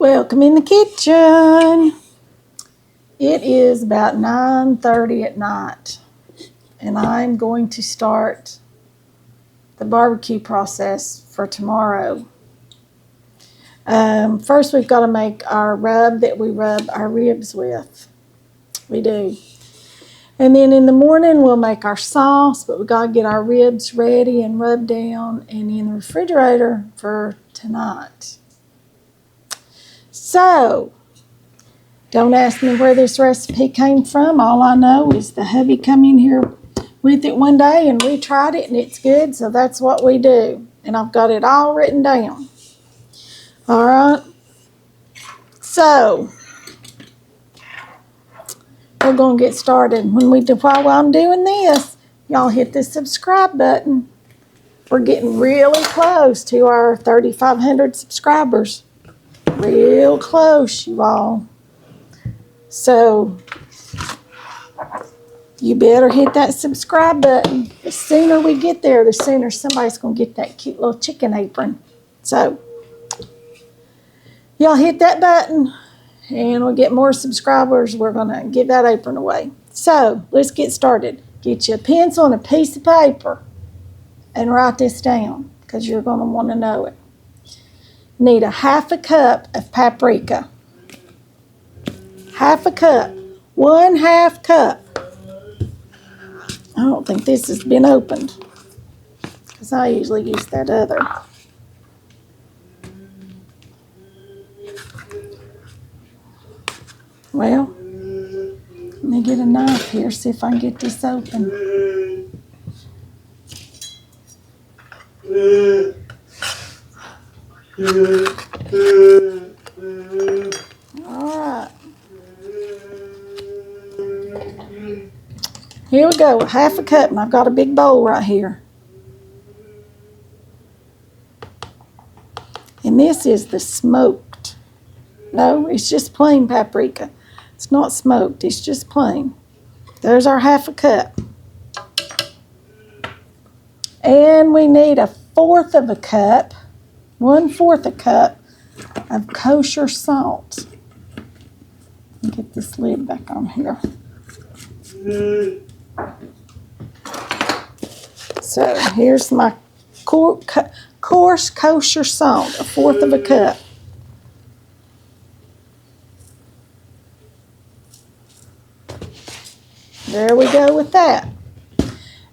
Welcome in the kitchen. It is about 9:30 at night, and I'm going to start the barbecue process for tomorrow. First, we've got to make our rub that we rub our ribs with. We do. And then in the morning, we'll make our sauce, but we've got to get our ribs ready and rubbed down and in the refrigerator for tonight. So, don't ask me where this recipe came from. All I know is the hubby come in here with it one day and we tried it and it's good, so that's what we do. And I've got it all written down. All right. So, we're going to get started. While I'm doing this, y'all hit the subscribe button. We're getting really close to our 3,500 subscribers. Real close, you all. So, you better hit that subscribe button. The sooner we get there, the sooner somebody's going to get that cute little chicken apron. So, y'all hit that button and we'll get more subscribers. We're going to give that apron away. So, let's get started. Get you a pencil and a piece of paper and write this down because you're going to want to know it. Need a half a cup of paprika. Half a cup. 1/2 cup. I don't think this has been opened because I usually use that other. Well, let me get a knife here, see if I can get this open. All right. Here we go, 1/2 cup, and I've got a big bowl right here. And this is the smoked. No, it's just plain paprika. It's not smoked, it's just plain. There's our 1/2 cup. And we need 1/4 cup, 1/4 cup of kosher salt. Let me get this lid back on here. So here's my coarse kosher salt, 1/4 cup. There we go with that.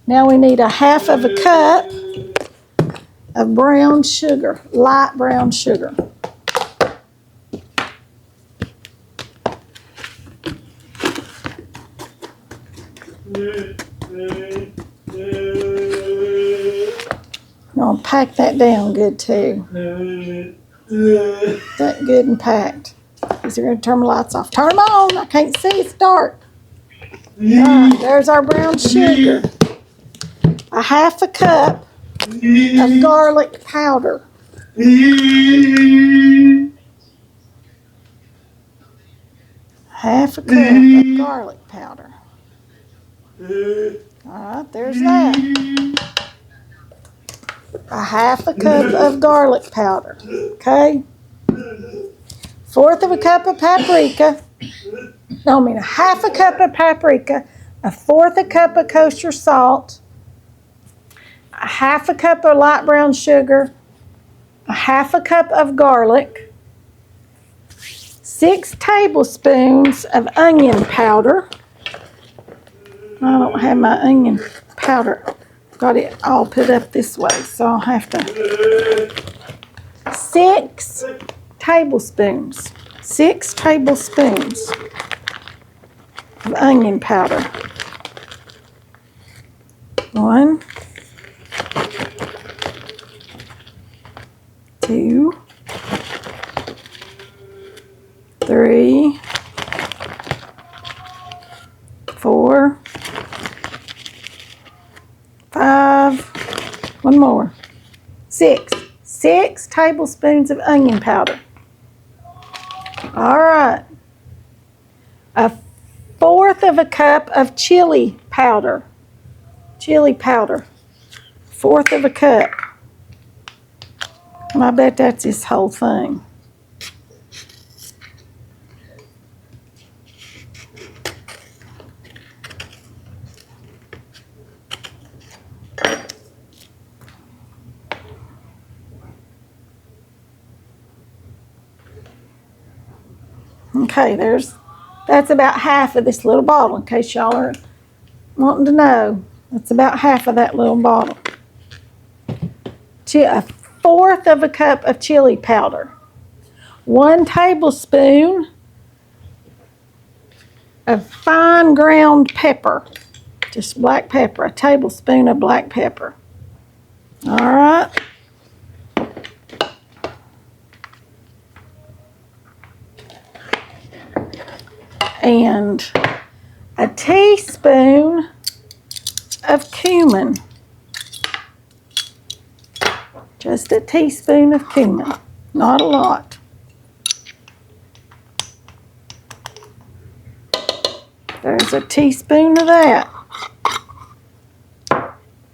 Now we need 1/2 cup of brown sugar, light brown sugar. I'll pack that down good too. That good and packed. Because we're going to turn my lights off. Turn them on. I can't see. It's dark. Right, there's our brown sugar. 1/2 cup of garlic powder. 1/2 cup of garlic powder. Alright, there's that. 1/2 cup of garlic powder. Okay? 1/4 cup of paprika. No, I mean 1/2 cup of paprika. 1/4 cup of kosher salt. 1/2 cup of light brown sugar. 1/2 cup of garlic. 6 tablespoons of onion powder. I don't have my onion powder. Got it all put up this way, so I'll have to. 6 tablespoons. 6 tablespoons of onion powder. 1, 2, 3, 4, 5, one more, 6. 6 tablespoons of onion powder. All right. 1/4 cup of chili powder. Chili powder. 1/4 cup. And I bet that's this whole thing. Okay, that's about half of this little bottle, in case y'all are wanting to know. That's about half of that little bottle. A fourth of a cup of chili powder. 1 tablespoon of fine ground pepper. Just black pepper, a tablespoon of black pepper. All right. And a teaspoon of cumin. Just a teaspoon of cumin, not a lot. There's a teaspoon of that.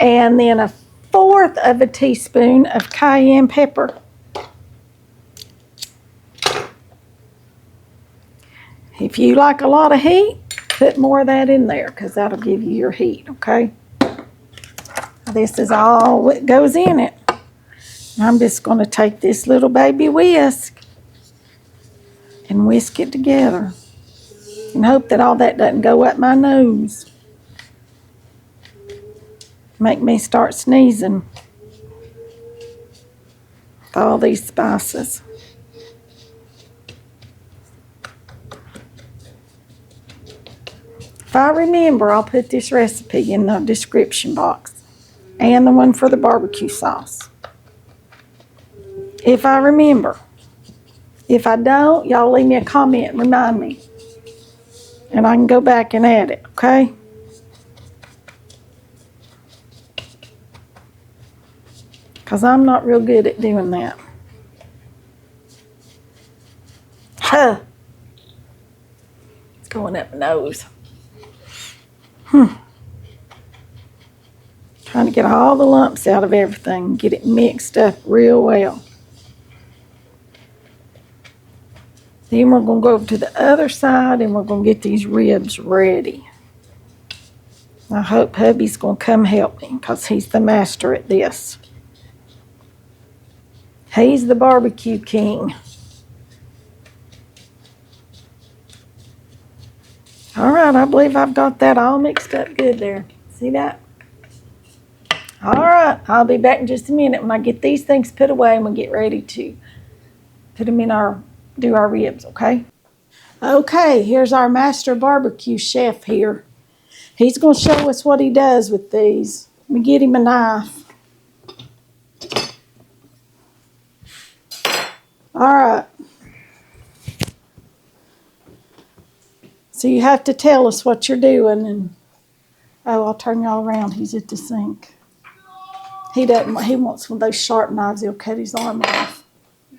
And then a fourth of a teaspoon of cayenne pepper. If you like a lot of heat, put more of that in there because that'll give you your heat, okay? This is all what goes in it. I'm just going to take this little baby whisk and whisk it together and hope that all that doesn't go up my nose. Make me start sneezing with all these spices. If I remember, I'll put this recipe in the description box and the one for the barbecue sauce. If I remember. If I don't, y'all leave me a comment and remind me. And I can go back and add it, okay? Because I'm not real good at doing that. Huh. It's going up my nose. Trying to get all the lumps out of everything. Get it mixed up real well. Then we're going to go over to the other side and we're going to get these ribs ready. I hope hubby's going to come help me because he's the master at this. He's the barbecue king. All right, I believe I've got that all mixed up good there. See that? All right, I'll be back in just a minute when I get these things put away and we get ready to put them in do our ribs, okay? Okay, here's our master barbecue chef here. He's going to show us what he does with these. Let me get him a knife. All right. So you have to tell us what you're doing. And oh, I'll turn y'all around. He's at the sink. He wants one of those sharp knives. He'll cut his arm off.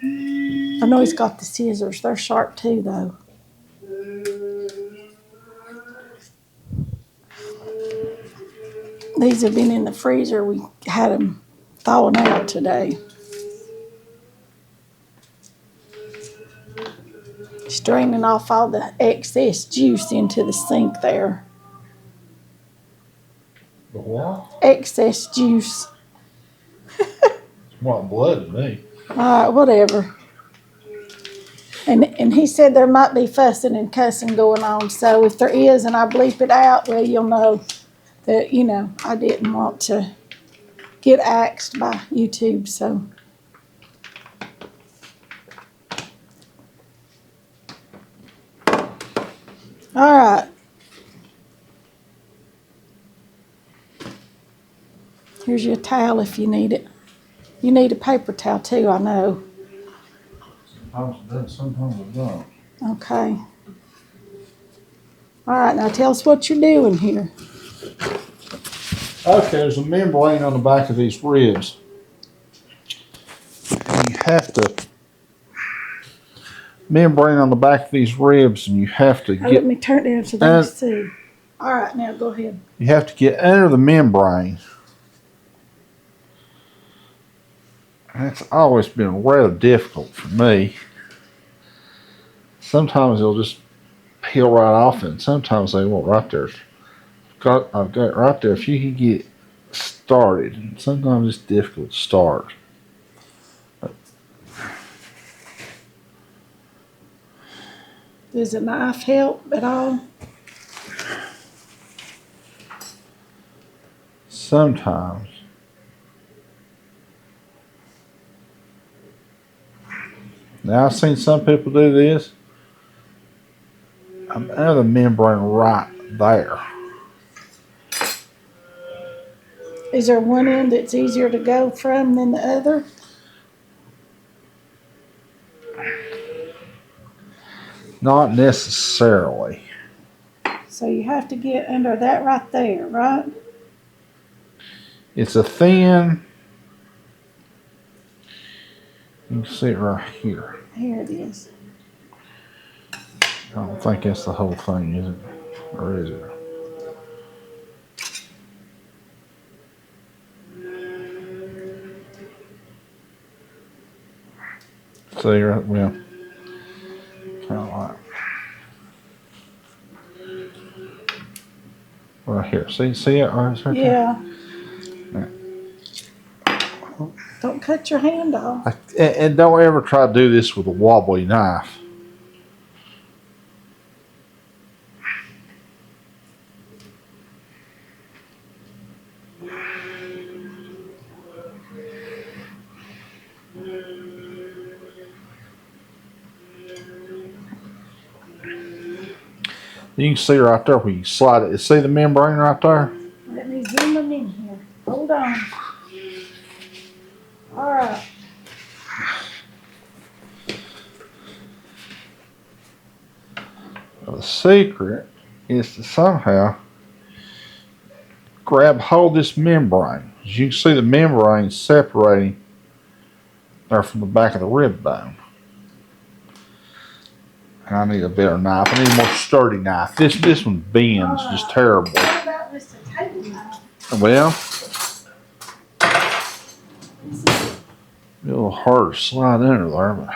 I know he's got the scissors. They're sharp too, though. These have been in the freezer. We had them thawing out today. Straining off all the excess juice into the sink there. The what? Excess juice. It's more like blood to me. All right, whatever. And he said there might be fussing and cussing going on. So if there is and I bleep it out, well, you'll know that, I didn't want to get axed by YouTube. So. All right. Here's your towel if you need it. You need a paper towel too, I know. Sometimes it does, sometimes it don't. Okay. All right, now tell us what you're doing here. Okay, there's a membrane on the back of these ribs. And you have to membrane on the back of these ribs, and you have to Let me turn it down so they can see. All right, now go ahead. You have to get under the membrane. That's always been rather difficult for me. Sometimes they'll just peel right off, and sometimes they won't right there. I've got it right there. If you can get started, sometimes it's difficult to start. Does a knife help at all? Sometimes. Now I've seen some people do this. I have the membrane right there. Is there one end that's easier to go from than the other? Not necessarily. So you have to get under that right there, right? It's a thin. You can see it right here. Here it is. I don't think that's the whole thing, is it? Or is it? See right, well, kind of like right here. See it? Oh, it's right Yeah. there. Don't cut your hand off. And don't ever try to do this with a wobbly knife. You can see right there where you slide it. You see the membrane right there? Let me zoom them in here. Hold on. All right. The secret is to somehow hold this membrane. As you can see, the membrane separating there from the back of the rib bone. And I need a better knife. I need a more sturdy knife. This one bends just terrible. What about Mr. Table knife? Well, a little hard to slide under there, but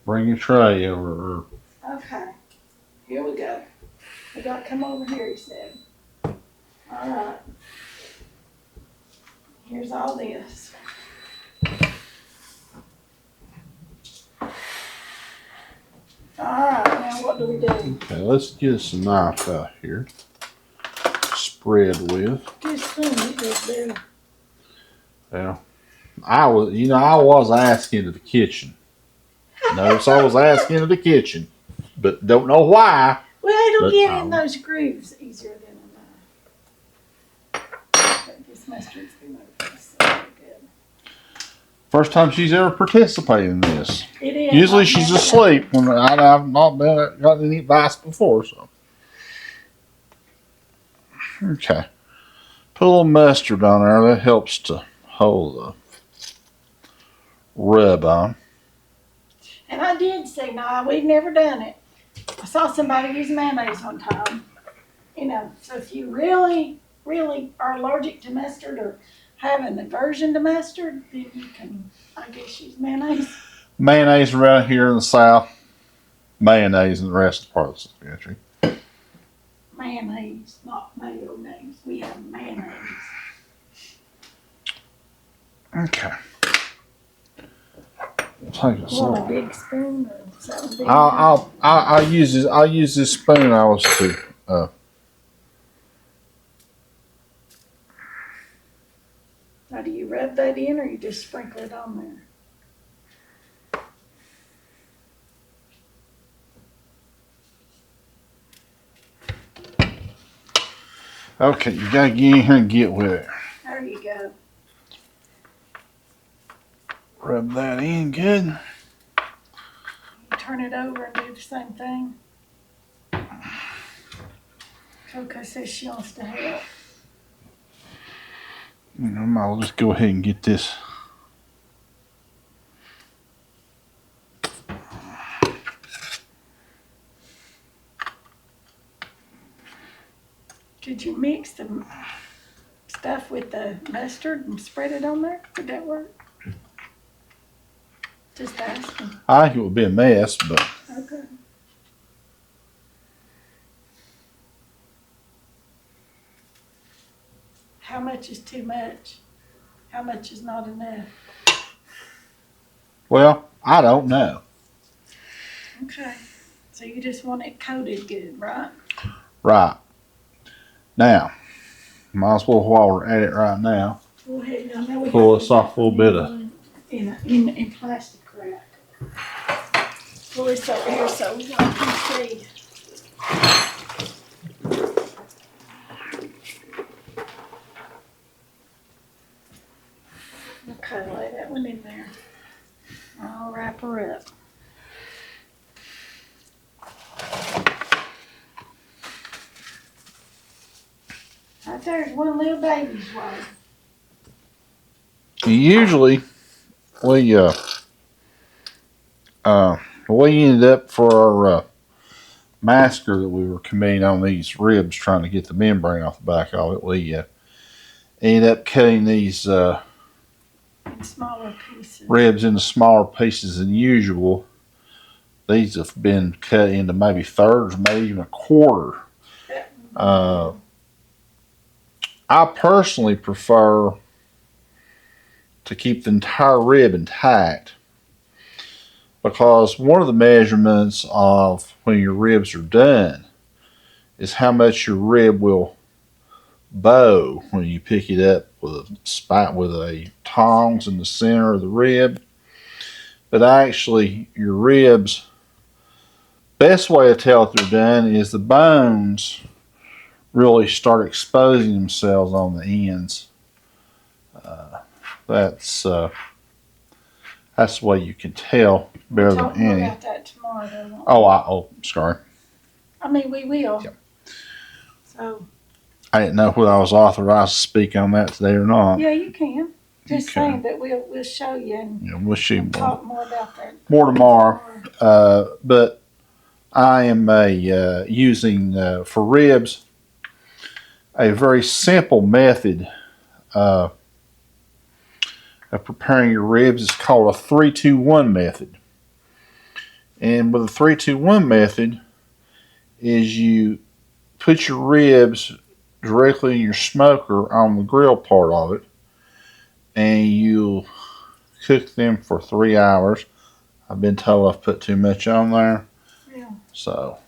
Bring your tray over. Okay, here we go. We got to come over here, he said. All right. Here's all this. All right, now what do we do? Okay, let's get us a knife out here. Spread with. Just soon it goes better. Yeah. I was asking to the kitchen. Notice I was asking to the kitchen, but don't know why. Well, it'll get in those grooves easier than a knife. But this mustard's been over so good. First time she's ever participated in this. It is. Usually she's asleep when I've not gotten any advice before. So, okay, put a little mustard on there. That helps to hold the rub on. And I did say, no, we've never done it. I saw somebody use mayonnaise one time. You know, so if you really, really are allergic to mustard or have an aversion to mustard, then you can, I guess, use mayonnaise. Mayonnaise around here in the South. Mayonnaise in the rest of the parts of the country. Mayonnaise, not mayonnaise. We have mayonnaise. Okay. Take a Want a big spoon or something big? I'll use this. I'll use this spoon I was to. Now, do you rub that in or you just sprinkle it on there? Okay, you gotta get in here and get with it. There you go. Rub that in good. You turn it over and do the same thing. Coco says she wants to help. I'll just go ahead and get this. Did you mix the stuff with the mustard and spread it on there? Did that work? Just asking. I think it would be a mess, but Okay. How much is too much? How much is not enough? well, I don't know. Okay. So you just want it coated good, right? Right. Now, might as well while we're at it right now, Go ahead. I know we pull got this off a little bit of. in plastic wrap. Pull this over here so I can see. Okay, lay that one in there. I'll wrap her up. Right there's one little baby's way. Usually, we ended up for our massacre that we were committing on these ribs, trying to get the membrane off the back of it. We ended up cutting these In smaller pieces. ribs into smaller pieces than usual. These have been cut into maybe thirds, maybe even a quarter. I personally prefer to keep the entire rib intact, because one of the measurements of when your ribs are done is how much your rib will bow when you pick it up with a tongs in the center of the rib. But actually, your ribs, best way to tell if they're done is the bones really start exposing themselves on the ends. That's the way you can tell better than any. We'll talk more about that tomorrow, though. Oh, sorry. I mean, we will. Yep. So. I didn't know whether I was authorized to speak on that today or not. Yeah, you can. Just Okay. saying that we'll show you and Yeah, we'll see talk more about that. more tomorrow. But I am using for ribs a very simple method of preparing your ribs. It's called a 3-2-1 method. And with the 3-2-1 method is you put your ribs directly in your smoker on the grill part of it, and you'll cook them for 3 hours. I've been told I've put too much on there. Yeah. So,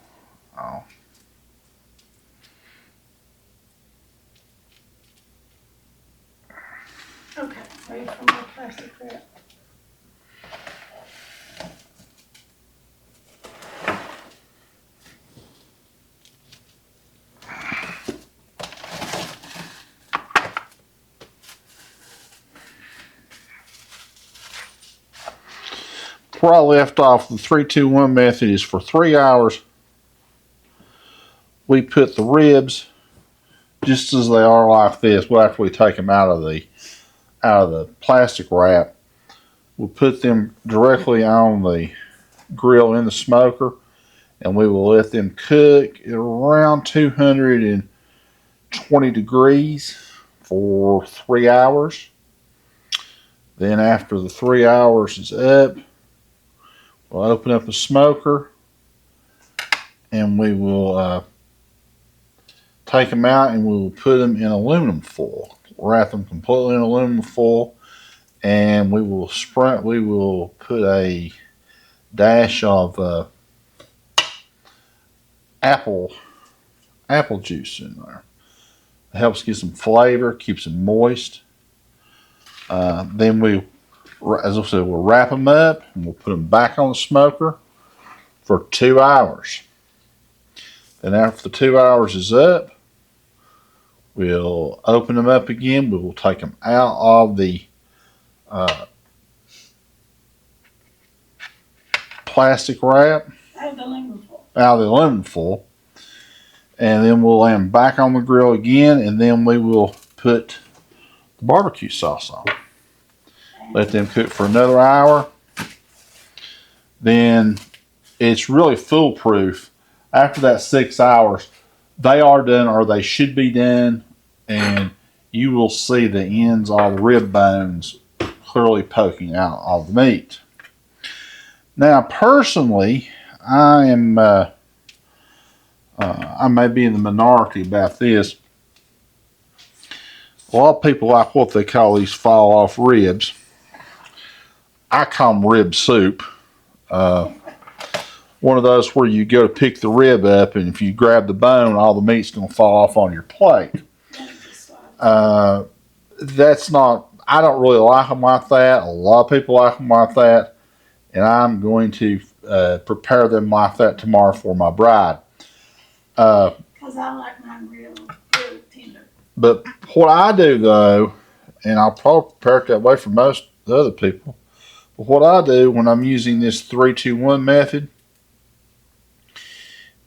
Okay, ready for my plastic wrap. where I left off, the 3-2-1 method is for 3 hours. We put the ribs just as they are like this. Well, after we take them out of the plastic wrap, we'll put them directly on the grill in the smoker, and we will let them cook at around 220 degrees for 3 hours. Then after the 3 hours is up, we'll open up the smoker and we will take them out and we will put them in aluminum foil. Wrap them completely in aluminum foil, and we will put a dash of apple juice in there. It helps get some flavor, keeps them moist. Then as I said, we'll wrap them up and we'll put them back on the smoker for 2 hours. Then after the 2 hours is up, we'll open them up again. We will take them out of the plastic wrap, Out of the aluminum foil. out of the aluminum foil, and then we'll lay them back on the grill again, and then we will put the barbecue sauce on. Let them cook for another hour. Then it's really foolproof. After that 6 hours, they are done, or they should be done, and you will see the ends of the rib bones clearly poking out of the meat. Now, personally, I may be in the minority about this. A lot of people like what they call these fall off ribs. I call them rib soup. One of those where you go to pick the rib up, and if you grab the bone, all the meat's going to fall off on your plate. That's not, I don't really like them like that. A lot of people like them like that, and I'm going to prepare them like that tomorrow for my bride. Because I like mine real tender. But what I do, though, and I'll probably prepare it that way for most other people, but what I do when I'm using this 3-2-1 method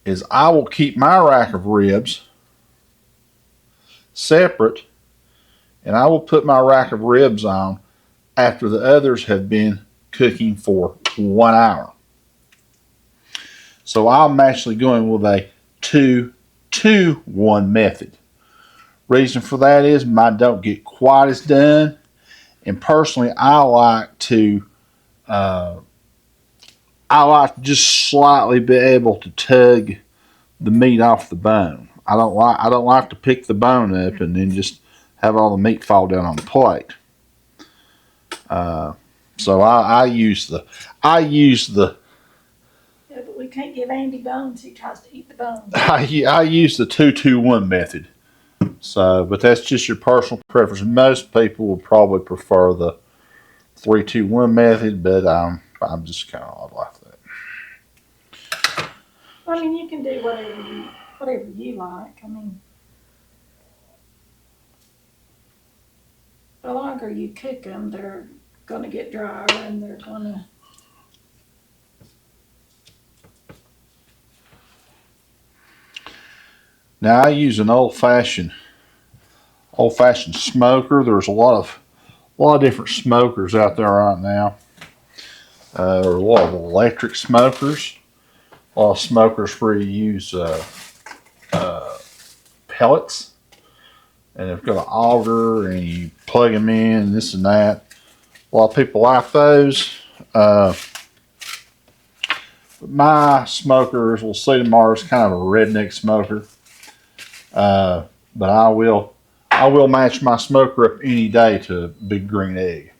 is I will keep my rack of ribs separate, and I will put my rack of ribs on after the others have been cooking for 1 hour. So I'm actually going with a 2-2-1 method. Reason for that is mine don't get quite as done, and personally I like to just slightly be able to tug the meat off the bone. I don't like to pick the bone up and then just have all the meat fall down on the plate. So I use the Yeah, but we can't give Andy bones. He tries to eat the bones. I use the 2-2-1 method. So, but that's just your personal preference. Most people will probably prefer the 3-2-1 method, but I'm just kind of like that. I mean, you can do whatever you like. I mean, the longer you cook them, they're going to get drier and they're going to. Now I use an old-fashioned smoker. There's a lot of different smokers out there right now. There are a lot of electric smokers. A lot of smokers where you use pellets, and they've got an auger, and you plug them in, and this and that. A lot of people like those. my smokers will see tomorrow is kind of a redneck smoker. But I will match my smoker up any day to a big green egg.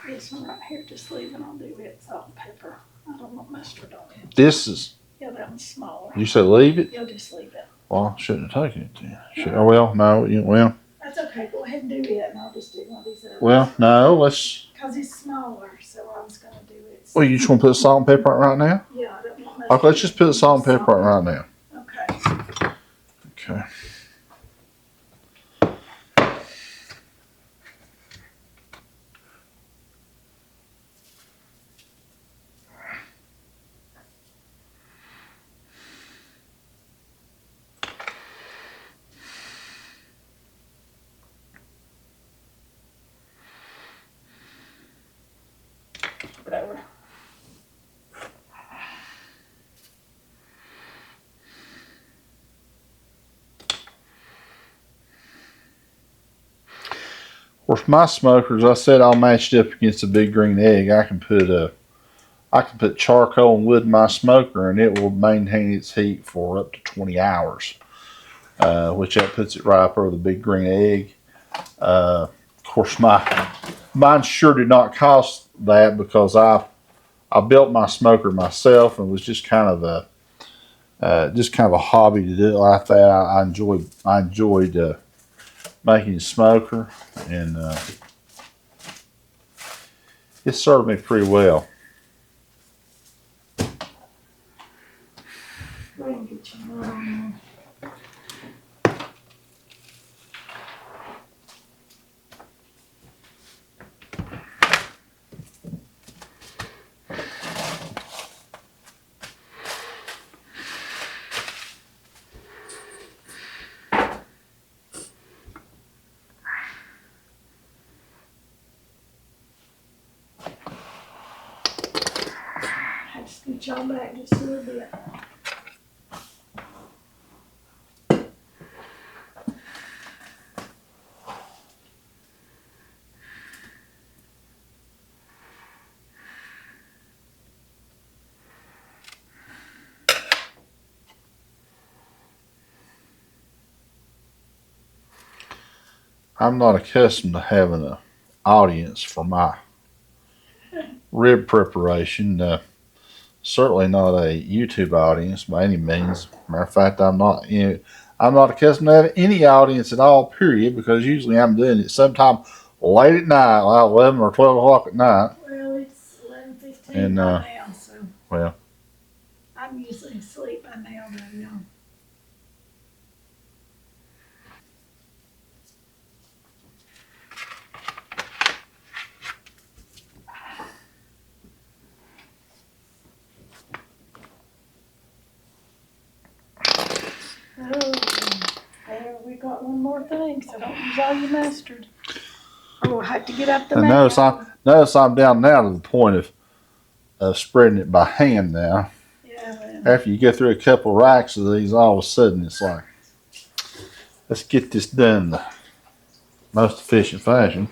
This one right here, just leave it. I'll do it. Salt and pepper. I don't want mustard on it. This is. Yeah, that one's smaller. You said leave it? You'll just leave it. Well, I shouldn't have taken it then. Oh, well, no, well. That's okay. Go ahead and do it, and I'll just do one of these others. Well, no, let's. Because it's smaller, so I was going to do it. Well, you just want to put salt and pepper on it right now? Yeah, I don't want mustard. Okay, let's just put salt and pepper on it right now. Okay. Okay. Whatever. With my smokers, I said I'll match it up against a big green egg. I can put charcoal and wood in my smoker, and it will maintain its heat for up to 20 hours, which that puts it right up over the big green egg. Of course, mine sure did not cost that because I built my smoker myself and it was just kind of a hobby to do it like that. I enjoyed making a smoker, and it served me pretty well. Go ahead and get your water on there. I had to scoot y'all back just a little bit. I'm not accustomed to having an audience for my rib preparation. Certainly not a YouTube audience by any means. Matter of fact, I'm not accustomed to having any audience at all, period, because usually I'm doing it sometime late at night, like 11 or 12 o'clock at night. Well, it's 11:15 And, by now, so Well, I'm usually asleep by now, though, y'all. Oh, there we got one more thing, so don't use all your mustard. Or we'll have to get up the and mayo. notice I'm down now to the point of spreading it by hand now. Yeah, After you get through a couple of racks of these, all of a sudden it's like, let's get this done the most efficient fashion.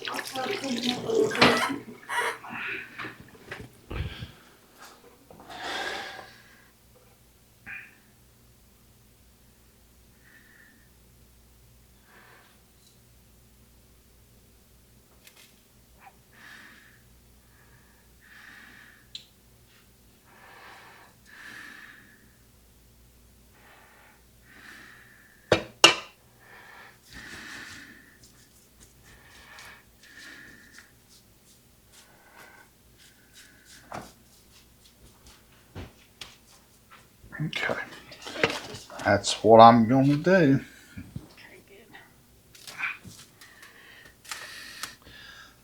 I'll start cleaning up a little bit. Okay, that's what I'm going to do. Very good.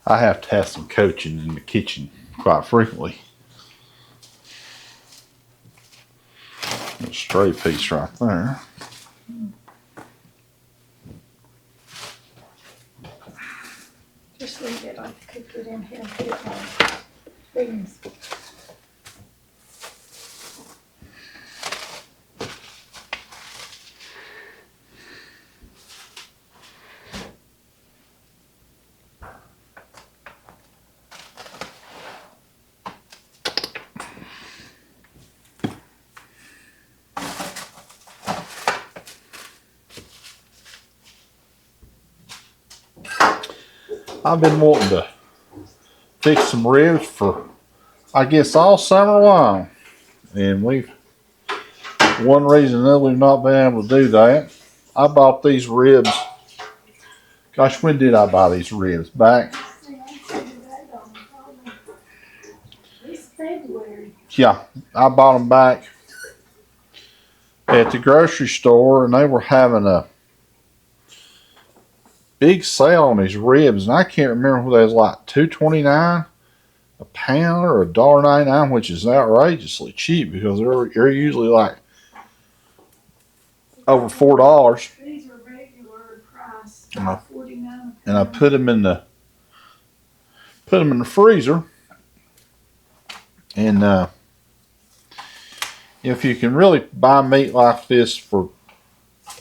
I have to have some coaching in the kitchen quite frequently. A stray piece right there. Just leave it. I'll cook it in here and put it on beans. I've been wanting to fix some ribs for, I guess, all summer long. And one reason or another, we've not been able to do that. I bought these ribs. Gosh, when did I buy these ribs? Back? February. Yeah, I bought them back at the grocery store, and they were having a big sale on these ribs, and I can't remember whether they was like $2.29 a pound or $1.99, which is outrageously cheap because they're usually like over $4. These are regular price, $5.49. And I put them in the freezer, and if you can really buy meat like this for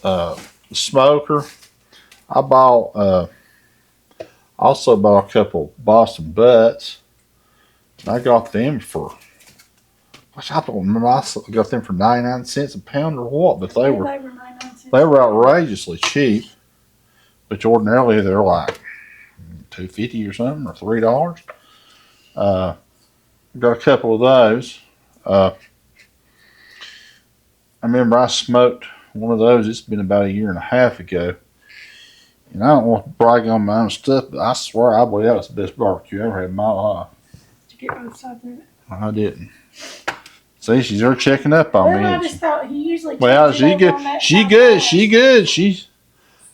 the smoker, I also bought a couple Boston butts. I got them for, I don't remember, I got them for 99 cents a pound or what, but they were 99 cents. They were outrageously cheap, which ordinarily they're like $2.50 or something, or $3. Got a couple of those. I remember I smoked one of those. It's been about 1.5 years ago. And I don't want to brag on my own stuff, but I swear I believe that was the best barbecue I ever had in my life. Did you get both sides of it? I didn't. See, she's there checking up on me. I just thought he usually. Well, she good. She good. She good.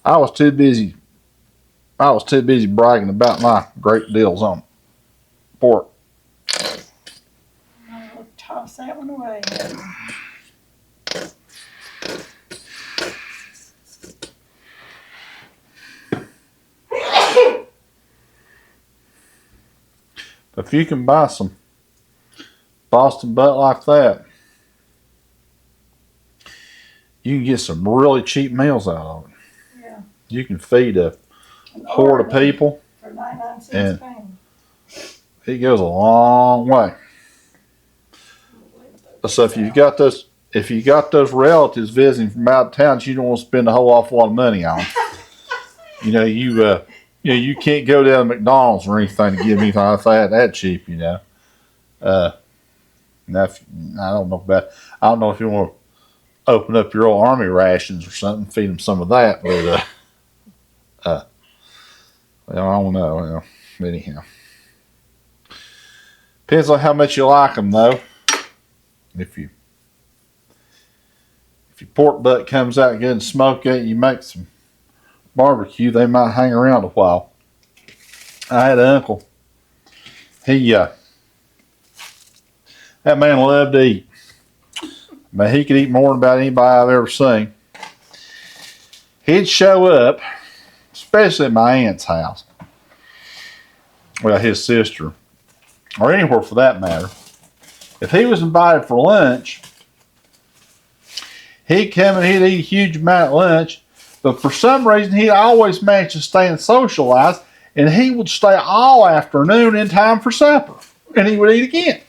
I was too busy bragging about my great deals on pork. I'll toss that one away. If you can buy some Boston butt like that, you can get some really cheap meals out of it. Yeah. You can feed a horde of people. For 99 cents a pound. It goes a long way. So if you got those relatives visiting from out of town, you don't want to spend a whole awful lot of money on them. You can't go down to McDonald's or anything to give anything like that cheap. Now, I don't know if you want to open up your old army rations or something, feed them some of that, but well, I don't know. Well, anyhow, depends on how much you like them, though. If your pork butt comes out good and smoke it, you make some barbecue, they might hang around a while. I had an uncle. That man loved to eat. But he could eat more than about anybody I've ever seen. He'd show up, especially at my aunt's house. Well, his sister, or anywhere for that matter. If he was invited for lunch, he'd come and he'd eat a huge amount at lunch. But for some reason, he'd always manage to stay and socialize, and he would stay all afternoon in time for supper, and he would eat again.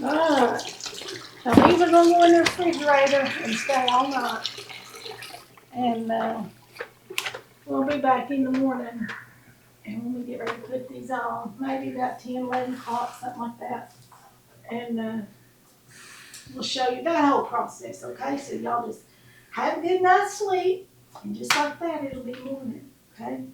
Alright. Now these are going to go in the refrigerator and stay all night. And we'll be back in the morning. And when we get ready to put these on, maybe about 10, 11 o'clock, something like that. And we'll show you that whole process, okay? So y'all just have a good night's sleep. And just like that, it'll be morning, okay?